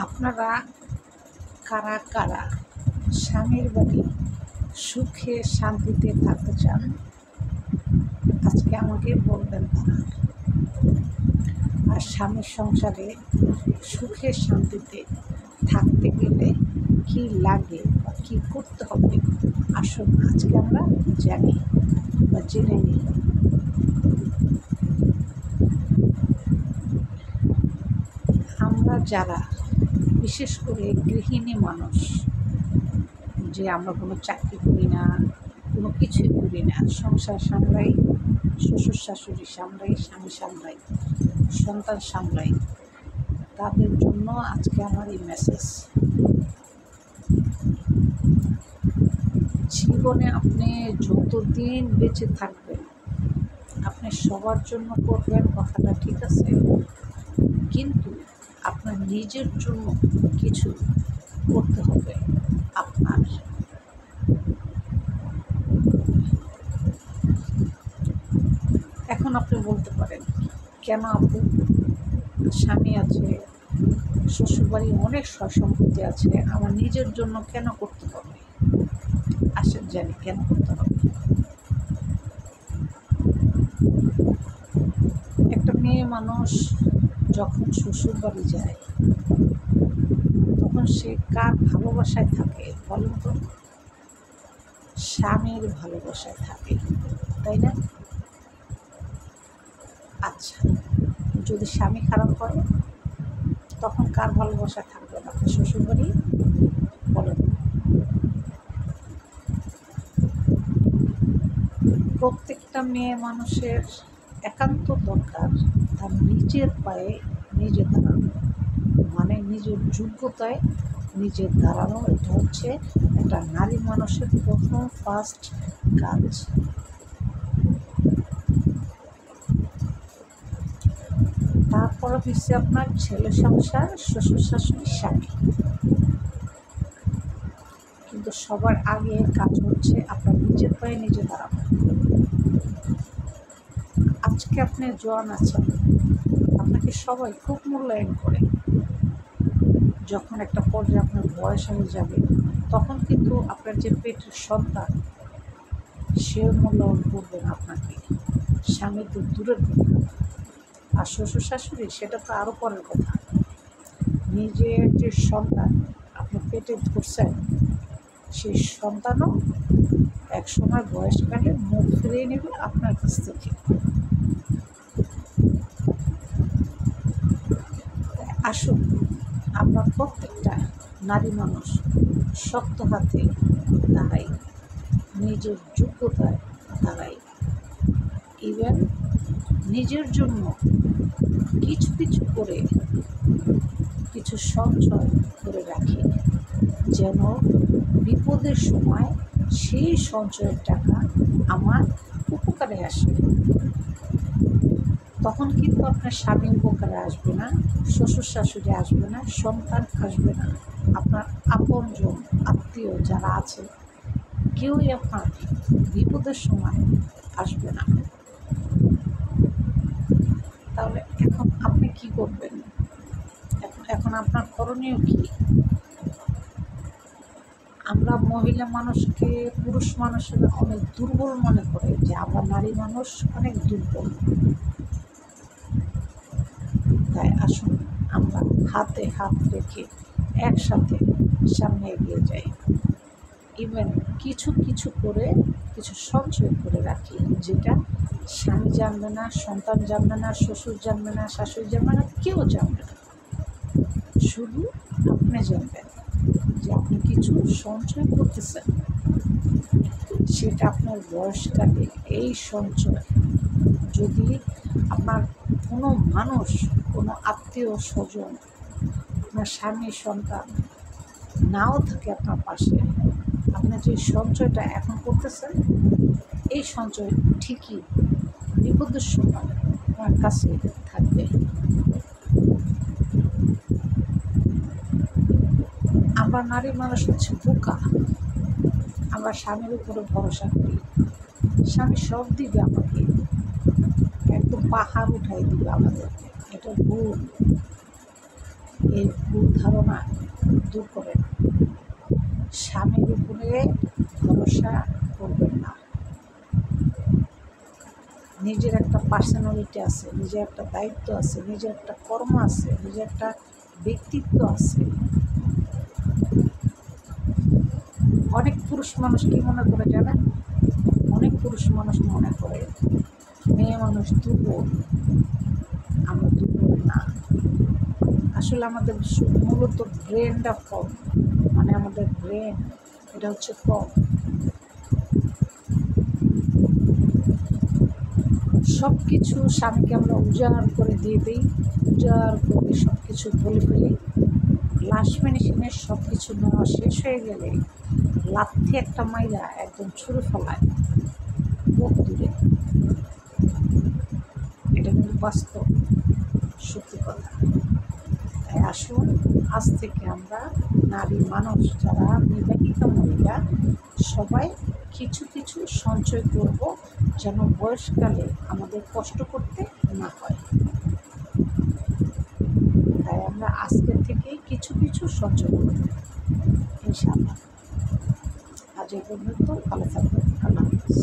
আপনারা কারা কারা স্বামীর বাড়ি সুখে শান্তিতে থাকতে চান? আজকে আমাকে বলবেন তারা। আর স্বামীর সংসারে সুখে শান্তিতে থাকতে গেলে কি লাগে বা কী করতে হবে, আসুন আজকে আমরা জানি বা জেনে নিই। আমরা যারা বিশেষ করে গৃহিণী মানুষ, যে আমরা কোনো চাকরি করি না, কোনো কিছুই করি না, সংসার সামলাই, শ্বশুর শাশুড়ি সামলাই, স্বামী সামলাই, সন্তান সামলাই, তাদের জন্য আজকে আমার এই মেসেজ। জীবনে আপনি যতদিন বেঁচে থাকবেন আপনি সবার জন্য করবেন, কথাটা ঠিক আছে, কিন্তু আপনার নিজের জন্য কিছু করতে হবে। আপনার এখন আপনি বলতে পারেন, কেন আপু, স্বামী আছে, শ্বশুরবাড়ি অনেক সয় সম্পত্তি আছে, আমার নিজের জন্য কেন করতে হবে? আসেন জানি কেন করতে হবে। একটা মেয়ে মানুষ যখন শ্বশুরবাড়ি যায় তখন সে কার ভালোবাসায় থাকে বলেন তো? স্বামীর ভালোবাসায় থাকে, তাই না? আচ্ছা, যদি স্বামী খারাপ হয় তখন কার ভালোবাসায় থাকবে না আপনার শ্বশুরবাড়ি বলেন? প্রত্যেকটা মেয়ে মানুষের একান্ত দরকার তার নিজের পায়ে নিজে দাঁড়ানো, মানে নিজের যোগ্যতায় নিজের দাঁড়ানো। এটা হচ্ছে একটা নারী মানুষের প্রথম ফার্স্ট কাজ। তারপরে হচ্ছে আপনার ছেলে সংসার, শ্বশুর শাশুড়ি, স্বামী, কিন্তু সবার আগে কাজ হচ্ছে আপনার নিজের পায়ে নিজে দাঁড়ানো। আজকে আপনি জোয়ান আছেন, আপনাকে সবাই খুব মূল্যায়ন করে। যখন একটা পর্যায়ে আপনার বয়স হয়ে যাবে তখন কিন্তু আপনার যে পেটের সন্তান সে মূল্যায়ন করবে না আপনাকে, স্বামী তো দূরের কথা, আর শ্বশুর শাশুড়ি সেটা তো আরও পরের কথা। নিজের যে সন্তান আপনি পেটে ধরছেন সেই সন্তানও একসময় বয়সকালে মুখ ফিরিয়ে নেবে আপনার কাছ থেকে। আসুন আমরা প্রত্যেকটা নারী মানুষ শক্ত হাতে দাঁড়াই, নিজের যোগ্যতায় দাঁড়াই, ইভেন নিজের জন্য কিছু কিছু করে কিছু সঞ্চয় করে রাখি, যেন বিপদের সময় সেই সঞ্চয়ের টাকা আমার উপকারে আসে। তখন কিন্তু আপনার স্বামী উপকারে আসবে না, শ্বশুর শাশুড়ি আসবে না, সন্তান আসবে না, আপনার আপনজন আত্মীয় যারা আছে কেউই আপনার বিপদের সময় আসবে না। তাহলে এখন আপনি কি করবেন? এখন আপনার করণীয় কি? আমরা মহিলা মানুষকে পুরুষ মানুষেরা অনেক দুর্বল মনে করে, যে আমরা নারী মানুষ অনেক দুর্বল। তাই আসুন আমরা হাতে হাত রেখে একসাথে সামনে এগিয়ে যাই, ইভেন কিছু কিছু করে কিছু সঞ্চয় করে রাখি, যেটা স্বামী জানবে না, সন্তান জানবে না, শ্বশুর জানবে না, শাশুড়ি জানবে না, কেউ জানবে না, শুধু আপনি জানবেন যে আপনি কিছু সঞ্চয় করতেছেন। সেটা আপনার বয়সকালে এই সঞ্চয় যদি আপনার কোনো মানুষ, কোনো আত্মীয় স্বজন, আপনার স্বামী সন্তান নাও থাকে আপনার পাশে, আপনি যে সঞ্চয়টা এখন করতেছেন এই সঞ্চয় ঠিকই বিপদের সময় আপনার কাছে থাকবে। আমরা নারী মানুষ হচ্ছে বোকা, আমরা স্বামীর উপরে ভরসা করি, স্বামী সব দিবে আমাকে, একদম পাহাড় উঠাই দিবে আমাদেরকে, এটা ভুল। এই ভুল ধারণা দূর করেন। স্বামীর উপরে ভরসা করবেন না। নিজের একটা পার্সোনালিটি আছে, নিজের একটা দায়িত্ব আছে, নিজের একটা কর্ম আছে, নিজের একটা ব্যক্তিত্ব আছে। অনেক পুরুষ মানুষ কি মনে করে জানেন? অনেক পুরুষ মানুষ মনে করে মেয়ে মানুষ দুর্বল। আমরা দুর্বল না। আসলে আমাদের মূলত ব্রেনটা কম, মানে আমাদের ব্রেন এটা হচ্ছে কম। সব কিছু স্বামীকে আমরা উজাড় করে দিয়ে দিই, উজাড় করে সব কিছু বলে ফেলি। লাস্ট মেশিনে সব কিছু নেওয়া শেষ হয়ে গেলে লাথি একটা মাইরা একদম ছুঁড়ে ফেলায় বুক দূরে। এটা কিন্তু বাস্তব সত্যি কথা। তাই আসুন, আজ থেকে আমরা নারী মানুষ যারা বিবাহিত মহিলা সবাই কিছু কিছু সঞ্চয় করব, যেন বয়সকালে আমাদের কষ্ট করতে না হয়। তাই আমরা আজকের থেকেই কিছু কিছু সঞ্চয় করব ইনশাআল্লাহ। আজ এই পর্যন্ত, ভালো থাকবেন। আল্লাহ হাফেজ।